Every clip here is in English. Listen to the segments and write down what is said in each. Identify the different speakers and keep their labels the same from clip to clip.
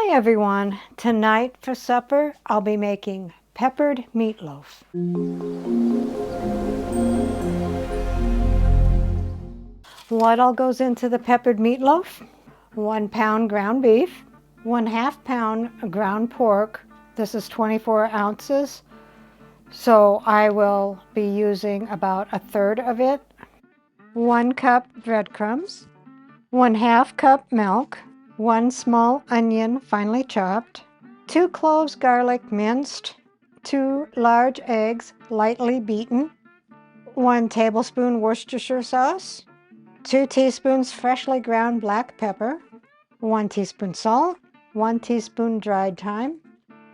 Speaker 1: Hi everyone! Tonight for supper I'll be making peppered meatloaf. What all goes into the peppered meatloaf? 1 pound ground beef, 1/2 pound ground pork. This is 24 ounces, so I will be using about 1/3 of it. 1 cup breadcrumbs, 1/2 cup milk, 1 small onion finely chopped, 2 cloves garlic minced, 2 large eggs lightly beaten, 1 tablespoon Worcestershire sauce, 2 teaspoons freshly ground black pepper, 1 teaspoon salt, 1 teaspoon dried thyme,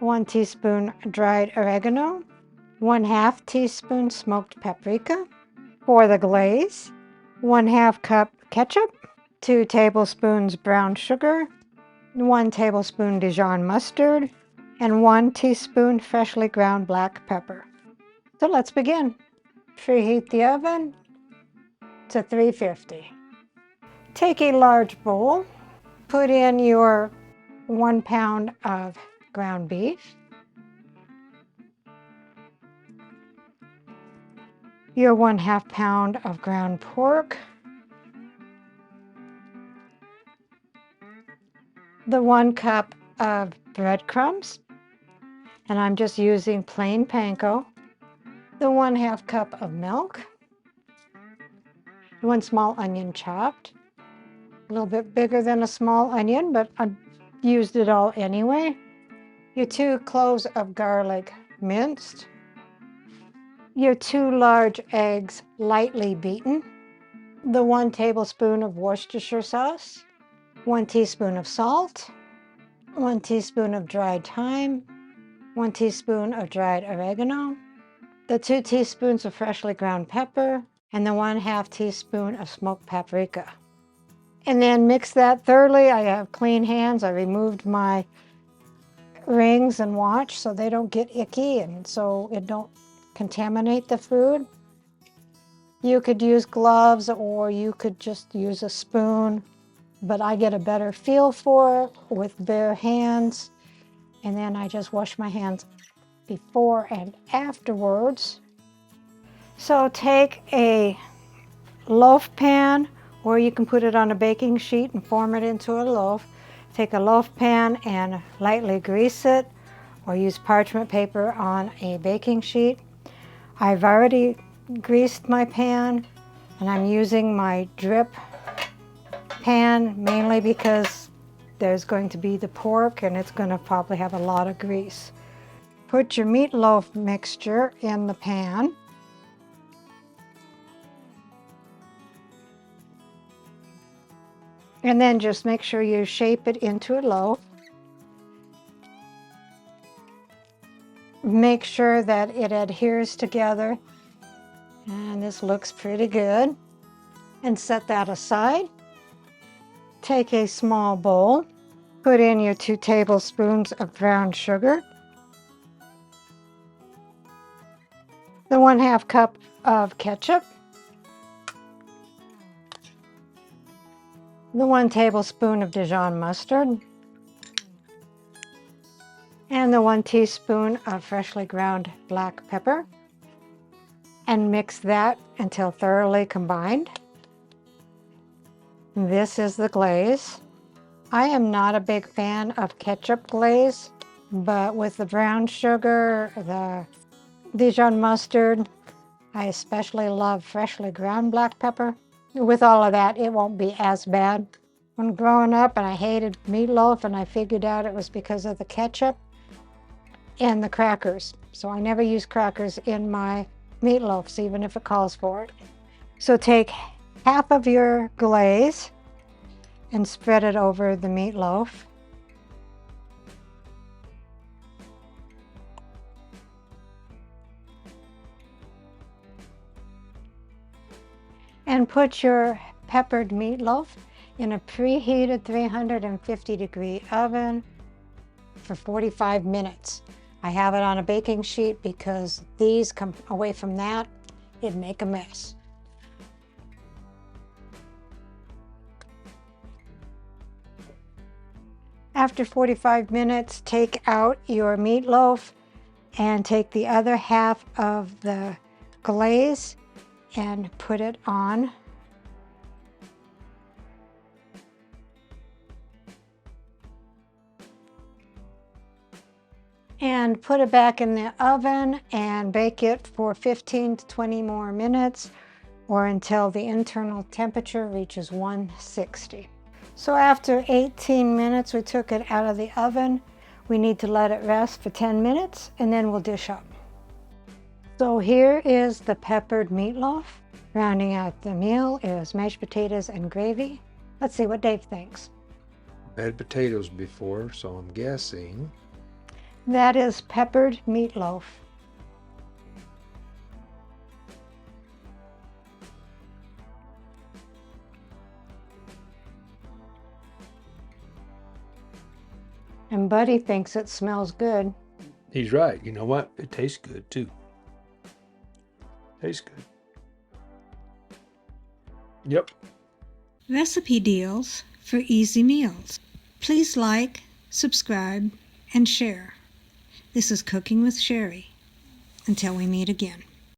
Speaker 1: 1 teaspoon dried oregano, 1/2 teaspoon smoked paprika. For the glaze, 1/2 cup ketchup, 2 tablespoons brown sugar, 1 tablespoon Dijon mustard, and 1 teaspoon freshly ground black pepper. So let's begin. Preheat the oven to 350. Take a large bowl, put in your 1 pound of ground beef, your 1/2 pound of ground pork, the 1 cup of breadcrumbs, and I'm just using plain panko, the 1/2 cup of milk, 1 small onion chopped, a little bit bigger than a small onion, but I used it all anyway, your 2 cloves of garlic minced, your 2 large eggs lightly beaten, the 1 tablespoon of Worcestershire sauce, 1 teaspoon of salt, 1 teaspoon of dried thyme, 1 teaspoon of dried oregano, the 2 teaspoons of freshly ground pepper, and the 1/2 teaspoon of smoked paprika. And then mix that thoroughly. I have clean hands. I removed my rings and watch so they don't get icky and so it don't contaminate the food. You could use gloves or you could just use a spoon, but I get a better feel for it with bare hands. And then I just wash my hands before and afterwards. So take a loaf pan, or you can put it on a baking sheet and form it into a loaf. Take a loaf pan and lightly grease it, or use parchment paper on a baking sheet. I've already greased my pan, and I'm using my drip pan mainly because there's going to be the pork and it's going to probably have a lot of grease. Put your meatloaf mixture in the pan. And then just make sure you shape it into a loaf. Make sure that it adheres together. And this looks pretty good. And set that aside. Take a small bowl. Put in your 2 tablespoons of brown sugar, the 1/2 cup of ketchup, the 1 tablespoon of Dijon mustard, and the 1 teaspoon of freshly ground black pepper, and mix that until thoroughly combined. This is the glaze. I am not a big fan of ketchup glaze, but with the brown sugar, the Dijon mustard, I especially love freshly ground black pepper. With all of that, it won't be as bad. When growing up, and I hated meatloaf, and I figured out it was because of the ketchup and the crackers. So I never use crackers in my meatloafs, even if it calls for it. So take half of your glaze and spread it over the meatloaf. And put your peppered meatloaf in a preheated 350-degree oven for 45 minutes. I have it on a baking sheet because these come away from that, it'd make a mess. After 45 minutes, take out your meatloaf and take the other half of the glaze and put it on. And put it back in the oven and bake it for 15 to 20 more minutes or until the internal temperature reaches 160. So after 18 minutes, we took it out of the oven. We need to let it rest for 10 minutes and then we'll dish up. So here is the peppered meatloaf. Rounding out the meal is mashed potatoes and gravy. Let's see what Dave thinks.
Speaker 2: I've had potatoes before, so I'm guessing.
Speaker 1: That is peppered meatloaf. And Buddy thinks it smells good.
Speaker 2: He's right. You know what? It tastes good too. Tastes good. Yep.
Speaker 1: Recipe deals for easy meals. Please like, subscribe, and share. This is Cooking with Sherry. Until we meet again.